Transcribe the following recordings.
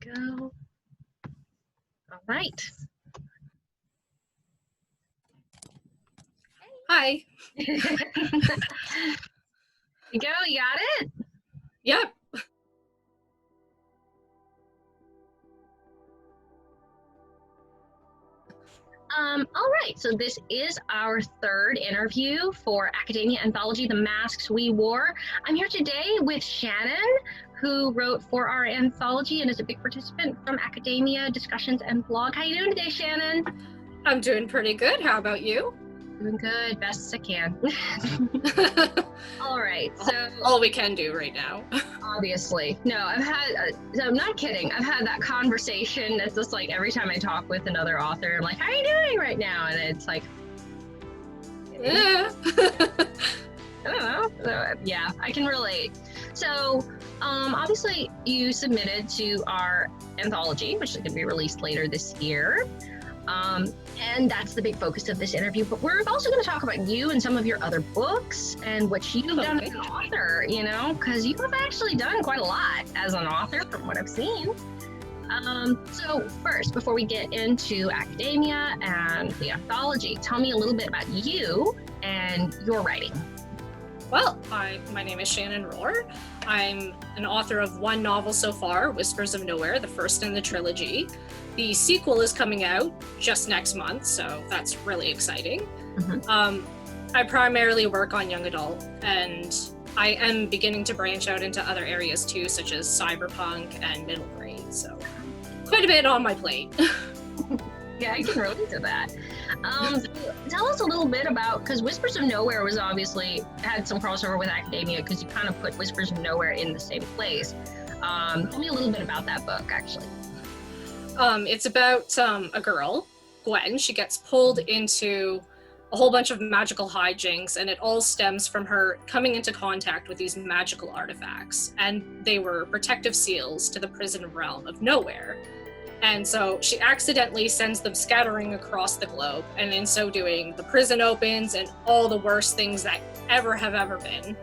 Go. All right. Hi. You go. You got it? Yep. All right. So this is our third interview for Academia Anthology, The Masks We Wore. I'm here today with Shannon, who wrote for our anthology and is a big participant from Academia Discussions and Blog. How you doing today, Shannon? I'm doing pretty good. How about you? Doing good, best as I can. All right, so all we can do right now. Obviously, no, I've had. I'm not kidding. I've had that conversation. That's just like every time I talk with another author, I'm like, "How are you doing right now?" And it's like, Yeah. I don't know. So, yeah, I can relate. So, obviously, you submitted to our anthology, which is going to be released later this year. And that's the big focus of this interview. But we're also going to talk about you and some of your other books and what you've done as an author, you know, because you have actually done quite a lot as an author from what I've seen. So first, before we get into academia and the anthology, tell me a little bit about you and your writing. Well, my name is Shannon Rohrer. I'm an author of one novel so far, Whispers of Nowhere, the first in the trilogy. The sequel is coming out just next month, so that's really exciting. Mm-hmm. I primarily work on young adult, and I am beginning to branch out into other areas too, such as cyberpunk and middle grade, so quite a bit on my plate. Yeah, I can relate to that. Tell us a little bit about, because Whispers of Nowhere was obviously had some crossover with academia because you kind of put Whispers of Nowhere in the same place. Tell me a little bit about that book, actually. It's about a girl, Gwen. She gets pulled into a whole bunch of magical hijinks, and it all stems from her coming into contact with these magical artifacts. And they were protective seals to the prison realm of Nowhere. And so she accidentally sends them scattering across the globe, and in so doing, the prison opens and all the worst things that have ever been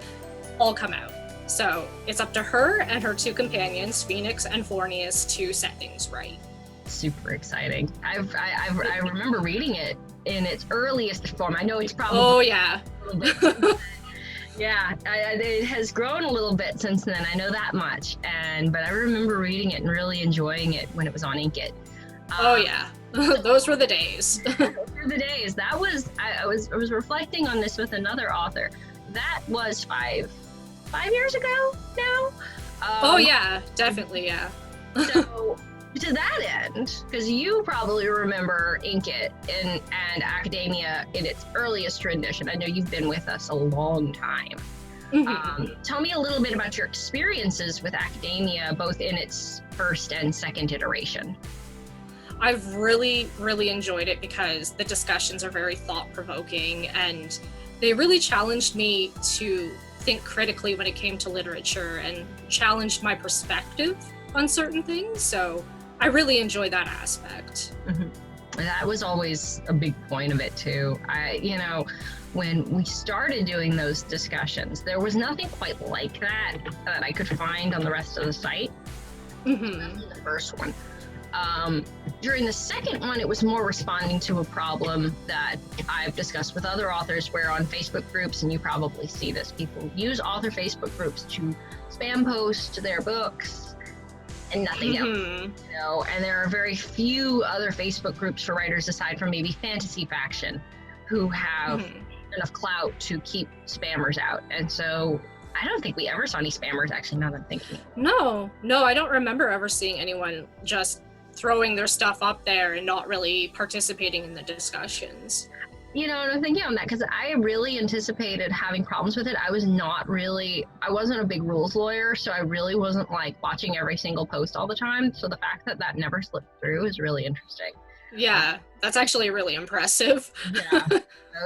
all come out. So it's up to her and her two companions, Phoenix and Fornius, to set things right. Super exciting. I remember reading it in its earliest form. I know it's probably yeah. Yeah, it has grown a little bit since then. I know that much, but I remember reading it and really enjoying it when it was on Inkit. Yeah, those were the days. Those were the days. That was I was reflecting on this with another author. That was five years ago now. Yeah, definitely, yeah. So to that end, because you probably remember Inkit and academia in its earliest rendition. I know you've been with us a long time. Mm-hmm. Tell me a little bit about your experiences with academia, both in its first and second iteration. I've really, really enjoyed it because the discussions are very thought-provoking, and they really challenged me to think critically when it came to literature and challenged my perspective on certain things. So I really enjoy that aspect. Mm-hmm. That was always a big point of it too. When we started doing those discussions, there was nothing quite like that I could find on the rest of the site. Mm-hmm. Especially the first one. During the second one, it was more responding to a problem that I've discussed with other authors, where on Facebook groups, and you probably see this, people use author Facebook groups to spam post their books and nothing else, and there are very few other Facebook groups for writers aside from maybe Fantasy Faction who have enough clout to keep spammers out. And so I don't think we ever saw any spammers, actually, now that I'm thinking. No, I don't remember ever seeing anyone just throwing their stuff up there and not really participating in the discussions. And I'm thinking on that because I really anticipated having problems with it. I wasn't a big rules lawyer, so I really wasn't like watching every single post all the time. So the fact that never slipped through is really interesting. Yeah, that's actually really impressive. Yeah.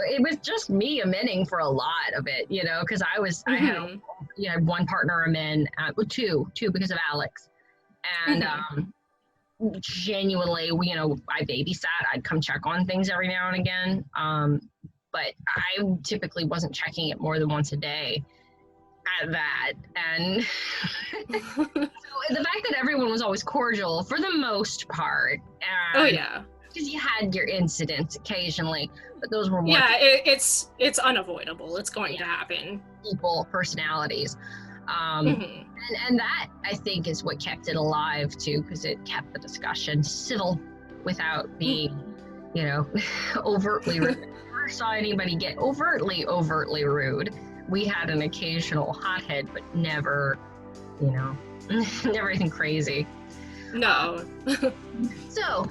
It was just me amending for a lot of it, because I had one partner amend, two because of Alex. And genuinely, I babysat. I'd come check on things every now and again, but I typically wasn't checking it more than once a day. at that. And so the fact that everyone was always cordial for the most part. Oh And yeah. because you had your incidents occasionally, but those were more Yeah, it's unavoidable. It's going to happen. people, personalities. Hmm. And that, I think, is what kept it alive, too, because it kept the discussion civil without being, you know, overtly rude. I never saw anybody get overtly rude. We had an occasional hothead, but never, you know, never anything crazy. No. So,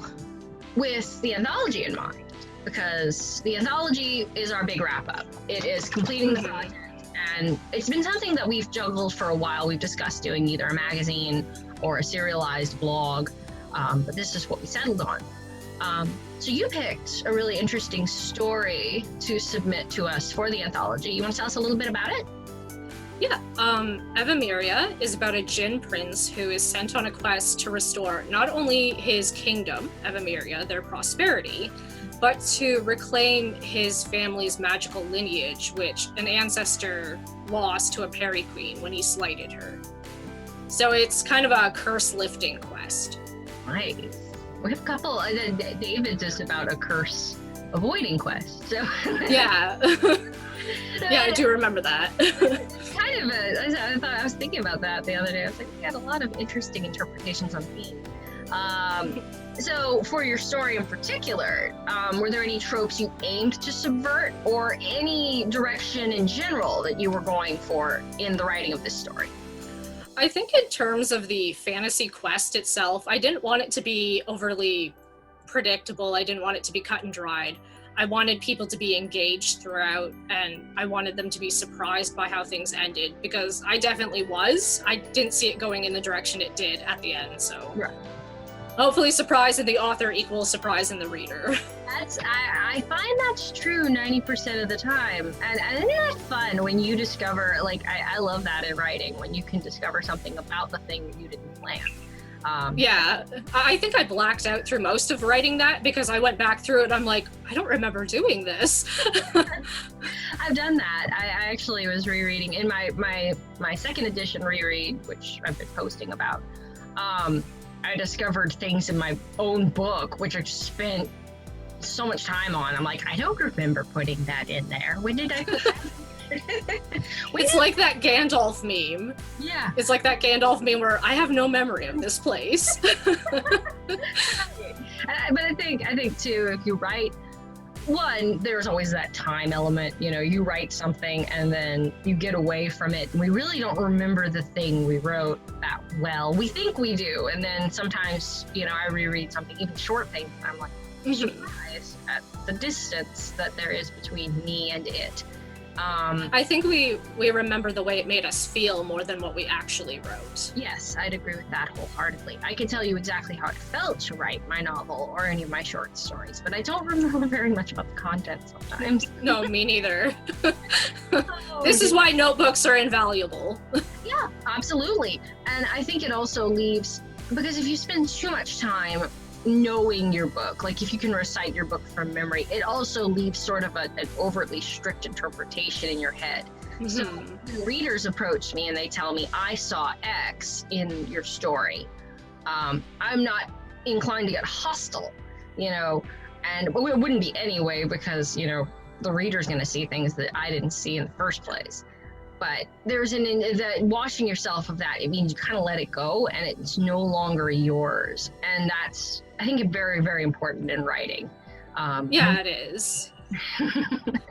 with the anthology in mind, because the anthology is our big wrap up, it is completing the project, and it's been something that we've juggled for a while. We've discussed doing either a magazine or a serialized blog, but this is what we settled on. So you picked a really interesting story to submit to us for the anthology. You want to tell us a little bit about it? Yeah, Evamiria is about a Jinn prince who is sent on a quest to restore not only his kingdom, Evamiria, their prosperity, but to reclaim his family's magical lineage, which an ancestor lost to a Peri Queen when he slighted her. So it's kind of a curse-lifting quest. Nice. We have a couple. David's is about a curse avoiding quest. So Yeah. Yeah, I do remember that. Kind of I was thinking about that the other day. I was like, we had a lot of interesting interpretations on theme. So for your story in particular, were there any tropes you aimed to subvert, or any direction in general that you were going for in the writing of this story? I think in terms of the fantasy quest itself, I didn't want it to be overly predictable. I didn't want it to be cut and dried. I wanted people to be engaged throughout, and I wanted them to be surprised by how things ended, because I definitely was. I didn't see it going in the direction it did at the end, so Right. hopefully surprise in the author equals surprise in the reader. I find that's true 90% of the time, and isn't that fun when you discover, like, I love that in writing, when you can discover something about the thing that you didn't plan. Yeah, I think I blacked out through most of writing that, because I went back through it and I'm like, I don't remember doing this. I've done that. I actually was rereading in my second edition reread, which I've been posting about. I discovered things in my own book which I just spent so much time on. I'm like, I don't remember putting that in there. When did I put that? It's like that Gandalf meme. Yeah. It's like that Gandalf meme where I have no memory of this place. But I think too, if you write one, there's always that time element. You know, you write something and then you get away from it, and we really don't remember the thing we wrote that well. We think we do, and then sometimes, you know, I reread something, even short things, and I'm like surprised at the distance that there is between me and it. I think we remember the way it made us feel more than what we actually wrote. Yes, I'd agree with that wholeheartedly. I can tell you exactly how it felt to write my novel or any of my short stories, but I don't remember very much about the content sometimes. No, me neither. This is why notebooks are invaluable. Yeah, absolutely. And I think it also leaves, because if you spend too much time knowing your book, like if you can recite your book from memory, it also leaves sort of an overtly strict interpretation in your head. Mm-hmm. So when readers approach me and they tell me, I saw X in your story, I'm not inclined to get hostile, you know, and it wouldn't be anyway, because, you know, the reader's going to see things that I didn't see in the first place. But there's that washing yourself of that. It means you kind of let it go, and it's no longer yours. And that's, I think, very, very important in writing. Yeah, it is.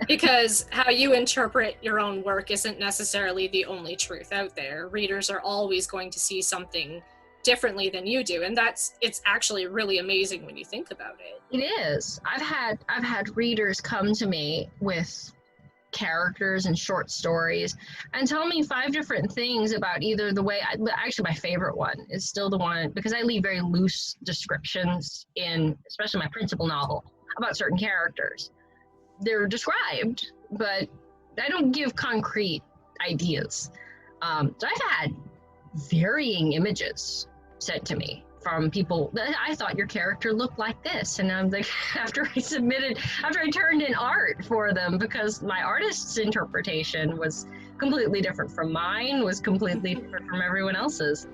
Because how you interpret your own work isn't necessarily the only truth out there. Readers are always going to see something differently than you do, and it's actually really amazing when you think about it. It is. I've had readers come to me with characters and short stories and tell me 5 different things about either the way actually my favorite one is still the one, because I leave very loose descriptions in especially my principal novel about certain characters. They're described, but I don't give concrete ideas. So I've had varying images sent to me from people that I thought your character looked like this, and I'm like, after I turned in art for them, because my artist's interpretation was completely different from mine, was completely different from everyone else's.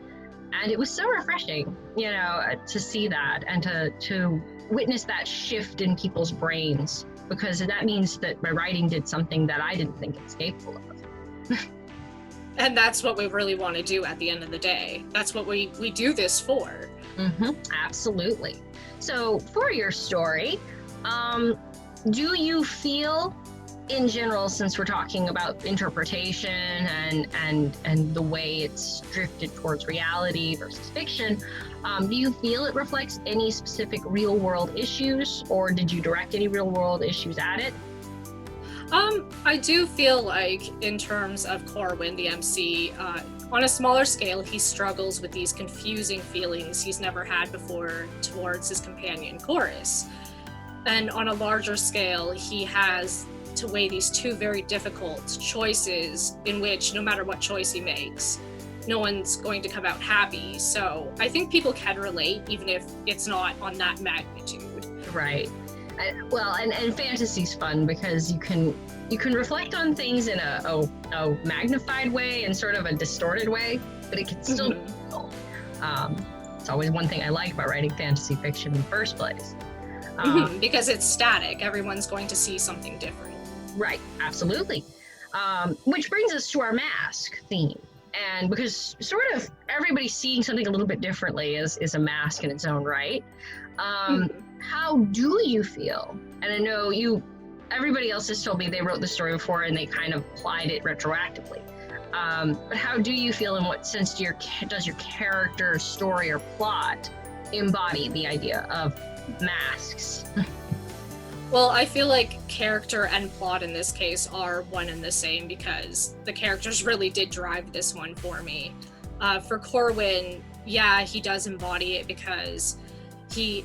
And it was so refreshing, to see that and to witness that shift in people's brains, because that means that my writing did something that I didn't think it was capable of. And that's what we really want to do at the end of the day. That's what we do this for. Absolutely. So for your story, do you feel, in general, since we're talking about interpretation and the way it's drifted towards reality versus fiction, do you feel it reflects any specific real world issues, or did you direct any real world issues at it? I do feel like, in terms of Corwin, the MC, on a smaller scale, he struggles with these confusing feelings he's never had before towards his companion, Chorus. And on a larger scale, he has to weigh these two very difficult choices in which, no matter what choice he makes, no one's going to come out happy. So I think people can relate, even if it's not on that magnitude. Right. Well, and fantasy's fun because you can reflect on things in a magnified way and sort of a distorted way, but it can still be real. It's always one thing I like about writing fantasy fiction in the first place. Because it's static. Everyone's going to see something different. Right, absolutely. Which brings us to our mask theme. And because sort of everybody's seeing something a little bit differently is a mask in its own right. How do you feel? And I know everybody else has told me they wrote the story before and they kind of applied it retroactively. But how do you feel, in what sense does your character, story, or plot embody the idea of masks? Well, I feel like character and plot in this case are one and the same, because the characters really did drive this one for me. For Corwin, yeah, he does embody it because he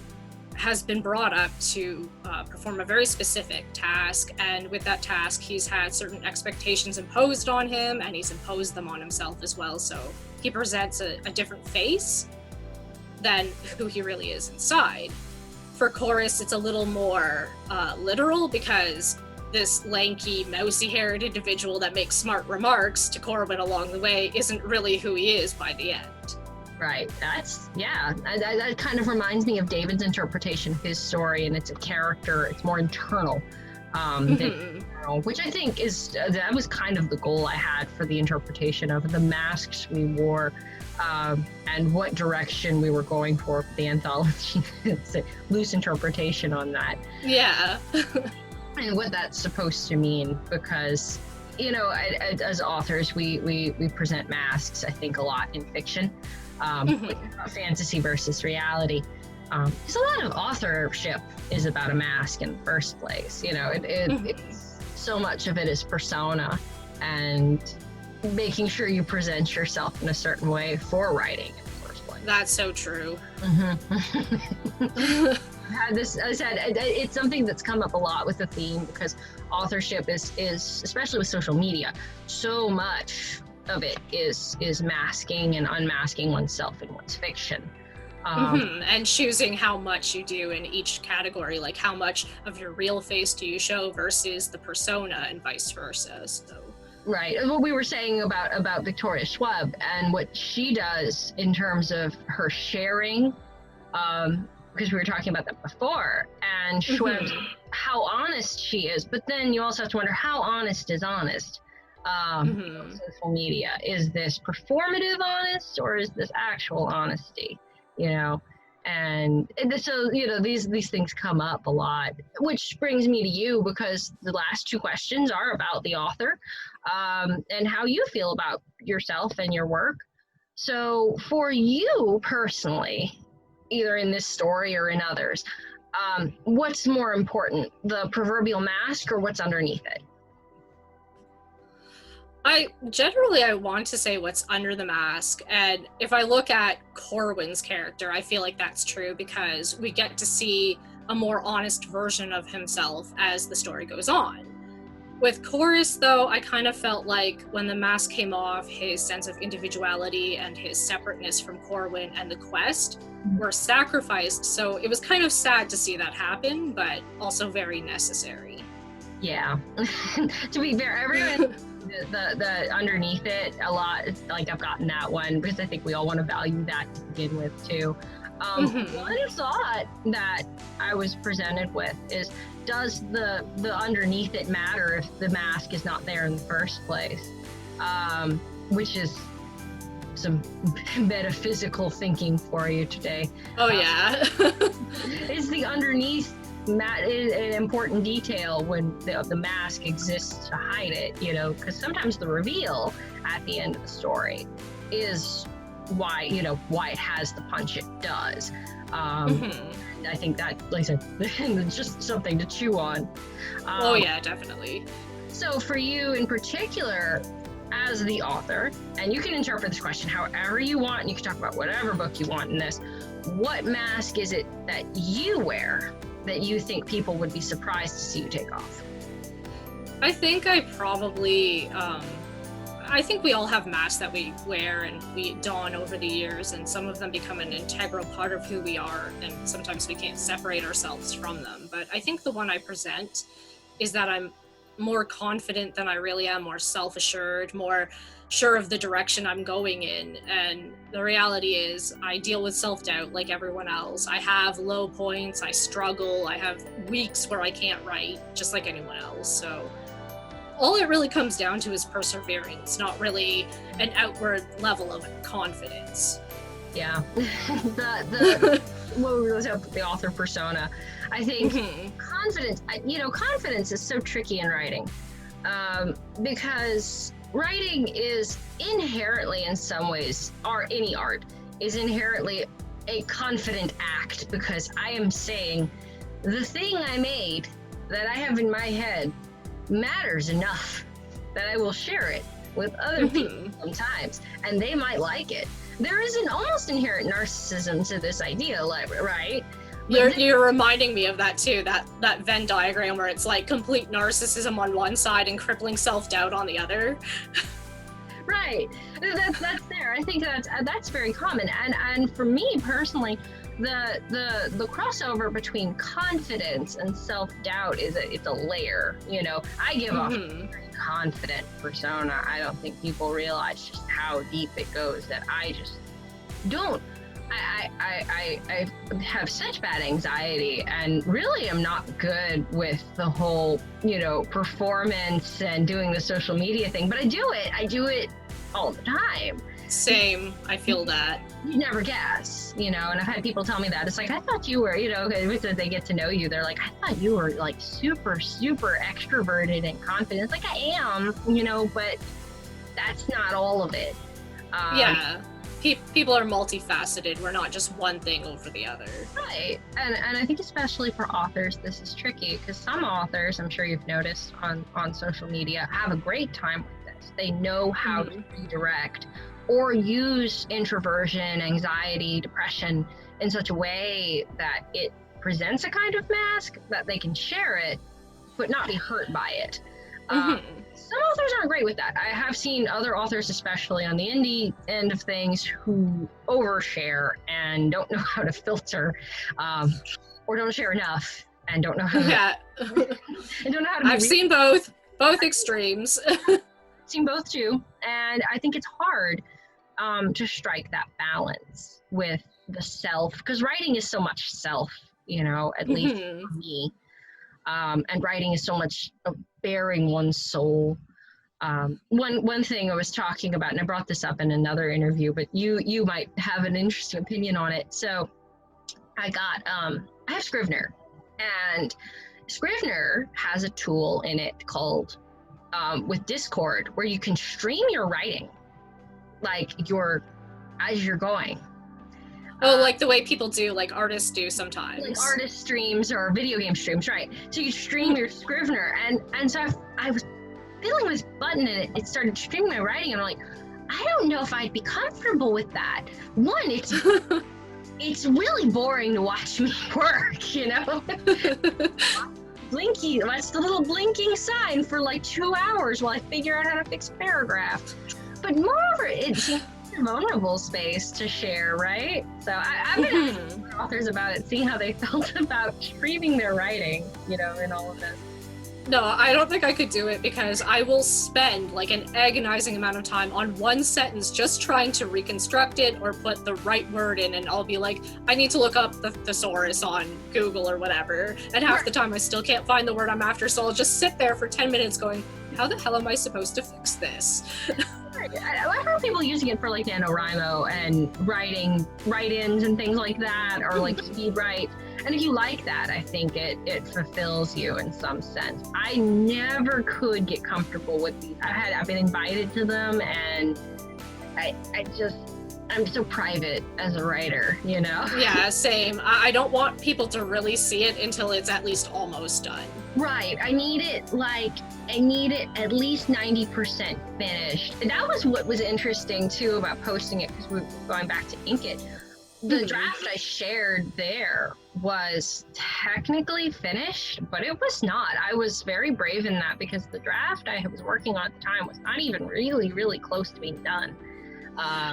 has been brought up to perform a very specific task, and with that task he's had certain expectations imposed on him, and he's imposed them on himself as well, so he presents a different face than who he really is inside. For Chorus, it's a little more literal, because this lanky, mousy-haired individual that makes smart remarks to Corwin along the way isn't really who he is by the end. Right. That kind of reminds me of David's interpretation of his story, and it's a character, it's more internal, which I think that was kind of the goal I had for the interpretation of the masks we wore, and what direction we were going for the anthology. It's a loose interpretation on that. Yeah. And what that's supposed to mean, because, as authors, we present masks, I think, a lot in fiction. Fantasy versus reality. Because a lot of authorship is about a mask in the first place. It's so much of it is persona and making sure you present yourself in a certain way for writing in the first place. That's so true. It's something that's come up a lot with the theme, because authorship is especially with social media, so much of it is masking and unmasking oneself in one's fiction. And choosing how much you do in each category, like how much of your real face do you show versus the persona, and vice versa. So. Right. What we were saying about Victoria Schwab and what she does in terms of her sharing, because we were talking about that before, and Schwab's, how honest she is, but then you also have to wonder, how honest is honest? Social media, is this performative honest, or is this actual honesty? And so these things come up a lot, which brings me to you, because the last two questions are about the author, and how you feel about yourself and your work. So for you personally, either in this story or in others, what's more important, the proverbial mask or what's underneath it? I want to say what's under the mask, and if I look at Corwin's character, I feel like that's true, because we get to see a more honest version of himself as the story goes on. With Chorus, though, I kind of felt like when the mask came off, his sense of individuality and his separateness from Corwin and the quest were sacrificed, so it was kind of sad to see that happen, but also very necessary. Yeah. To be fair, everyone the underneath it a lot. It's like I've gotten that one because I think we all want to value that to begin with too. One thought that I was presented with is, does the underneath it matter if the mask is not there in the first place? Which is some metaphysical thinking for you today. Oh yeah. Is the underneath is an important detail when the mask exists to hide it, you know, because sometimes the reveal at the end of the story is why it has the punch it does. I think that, like I said, it's just something to chew on. Oh yeah, definitely. So for you in particular, as the author, and you can interpret this question however you want, and you can talk about whatever book you want in this, what mask is it that you wear that you think people would be surprised to see you take off? I think I think we all have masks that we wear and we don over the years, and some of them become an integral part of who we are, and sometimes we can't separate ourselves from them. But I think the one I present is that I'm more confident than I really am, more self-assured, more sure of the direction I'm going in. And the reality is I deal with self-doubt like everyone else. I have low points, I struggle, I have weeks where I can't write, just like anyone else. So all it really comes down to is perseverance, not really an outward level of confidence. Yeah. the what was up with the author persona, I think confidence is so tricky in writing, because writing is inherently, in some ways, or any art is inherently a confident act, because I am saying the thing I made that I have in my head matters enough that I will share it with other people sometimes, and they might like it. There is an almost inherent narcissism to this idea, right? You're reminding me of that too, that Venn diagram where it's like complete narcissism on one side and crippling self-doubt on the other. Right. That's there. I think that's very common. And for me personally, the crossover between confidence and self-doubt it's a layer. You know, I give off a very confident persona. I don't think people realize just how deep it goes, that I just don't. I have such bad anxiety, and really am not good with the whole, performance and doing the social media thing, but I do it all the time. Same. I feel that. You never guess, and I've had people tell me that. It's like, I thought you were, because they get to know you, they're like, I thought you were like super, super extroverted and confident. It's like, I am, but that's not all of it. Yeah. People are multifaceted. We're not just one thing over the other. Right. And I think especially for authors, this is tricky, because some authors, I'm sure you've noticed on social media, have a great time with this. They know how to redirect or use introversion, anxiety, depression in such a way that it presents a kind of mask that they can share it, but not be hurt by it. Some authors aren't great with that. I have seen other authors, especially on the indie end of things, who overshare and don't know how to filter, or don't share enough and don't know how to. And don't know how to. I've seen both extremes. Seen both too, and I think it's hard to strike that balance with the self, because writing is so much self, at least for me. And writing is so much of bearing one's soul. One thing I was talking about, and I brought this up in another interview, but you might have an interesting opinion on it. So I have Scrivener, and Scrivener has a tool in it called with Discord, where you can stream your writing, like as you're going. Oh, like the way people do, like artists do sometimes. Like artist streams or video game streams, right? So you stream your Scrivener, and so I was feeling this button, and it started streaming my writing, and I'm like, I don't know if I'd be comfortable with that. One, it's really boring to watch me work, Blinky, that's the little blinking sign for like 2 hours while I figure out how to fix paragraphs. But moreover, it's a vulnerable space to share, right? So I've been asking authors about it, seeing how they felt about streaming their writing, in all of this. No, I don't think I could do it because I will spend like an agonizing amount of time on one sentence just trying to reconstruct it or put the right word in, and I'll be like, I need to look up the thesaurus on Google or whatever, and half the time I still can't find the word I'm after, so I'll just sit there for 10 minutes going, how the hell am I supposed to fix this? I've heard people using it for like NaNoWriMo and writing write-ins and things like that, or like speed write. And if you like that, I think it fulfills you in some sense. I never could get comfortable with these. I've been invited to them, and I'm so private as a writer, you know? Yeah, same. I don't want people to really see it until it's at least almost done. Right. I need it at least 90% finished. And that was what was interesting too about posting it, because we're going back to Ink It. The draft I shared there was technically finished, but it was not. I was very brave in that because the draft I was working on at the time was not even really close to being done.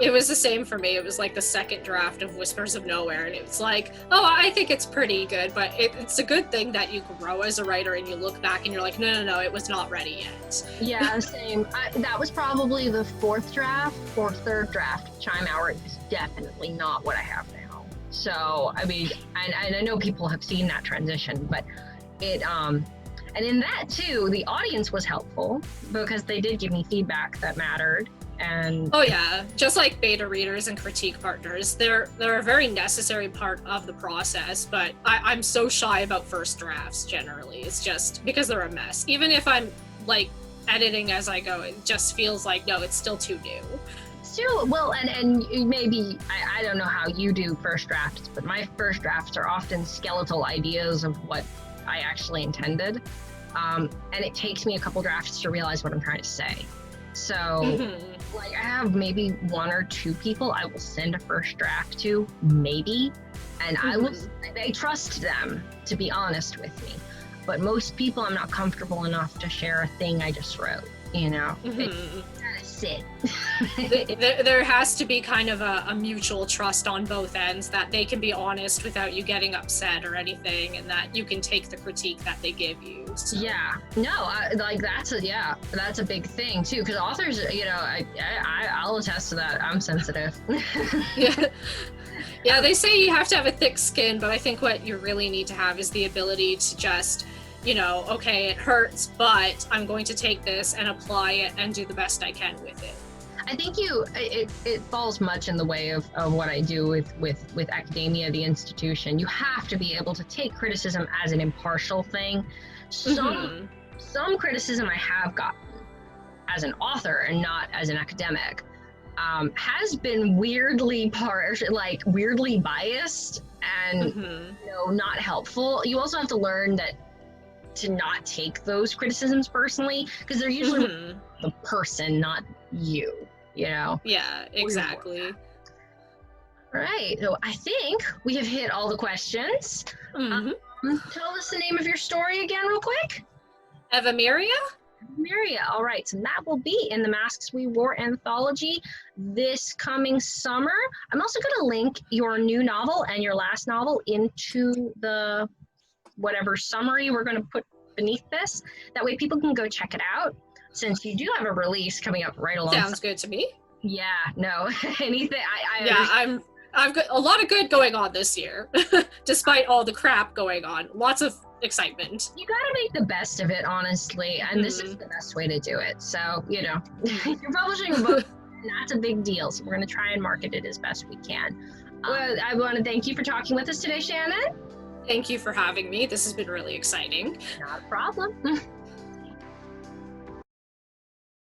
It was the same for me. It was like the second draft of Whispers of Nowhere, and it was like, oh, I think it's pretty good, but it's a good thing that you grow as a writer and you look back and you're like, no, it was not ready yet. Yeah, same. That was probably the fourth draft or third draft. Chime Hour is definitely not what I have now. So, I mean, and I know people have seen that transition, but it, and in that too, the audience was helpful because they did give me feedback that mattered. And oh yeah, just like beta readers and critique partners, they're a very necessary part of the process, but I'm so shy about first drafts generally. It's just because they're a mess. Even if I'm like editing as I go, it just feels like, no, it's still too new. Still, well, and maybe, I don't know how you do first drafts, but my first drafts are often skeletal ideas of what I actually intended. And it takes me a couple drafts to realize what I'm trying to say. So, like, I have maybe one or two people I will send a first draft to, maybe, and I trust them to be honest with me. But most people, I'm not comfortable enough to share a thing I just wrote, you know? It gotta sit. There has to be kind of a mutual trust on both ends, that they can be honest without you getting upset or anything, and that you can take the critique that they give you. So. Yeah, no, that's a big thing too, because authors, you know, I'll attest to that. I'm sensitive. Yeah, they say you have to have a thick skin, but I think what you really need to have is the ability to just, you know, okay, it hurts, but I'm going to take this and apply it and do the best I can with it. I think it falls much in the way of what I do with academia, the institution. You have to be able to take criticism as an impartial thing. Some criticism I have gotten as an author and not as an academic has been weirdly biased and you know, not helpful. You also have to learn that to not take those criticisms personally, because they're usually the person, not you know? Yeah, exactly. All right, so I think we have hit all the questions. Tell us the name of your story again real quick. Evamiria? Maria, all right, so that will be in the Masks We Wore anthology this coming summer. I'm also going to link your new novel and your last novel into the whatever summary we're going to put beneath this. That way people can go check it out, since you do have a release coming up right along. Sounds good to me. Yeah, no, anything. I've got a lot of good going on this year, despite all the crap going on. Lots of excitement. You gotta make the best of it, honestly, and this is the best way to do it. So, you know, you're publishing a book, and that's a big deal, so we're going to try and market it as best we can. Well, I want to thank you for talking with us today, Shannon. Thank you for having me. This has been really exciting. Not a problem.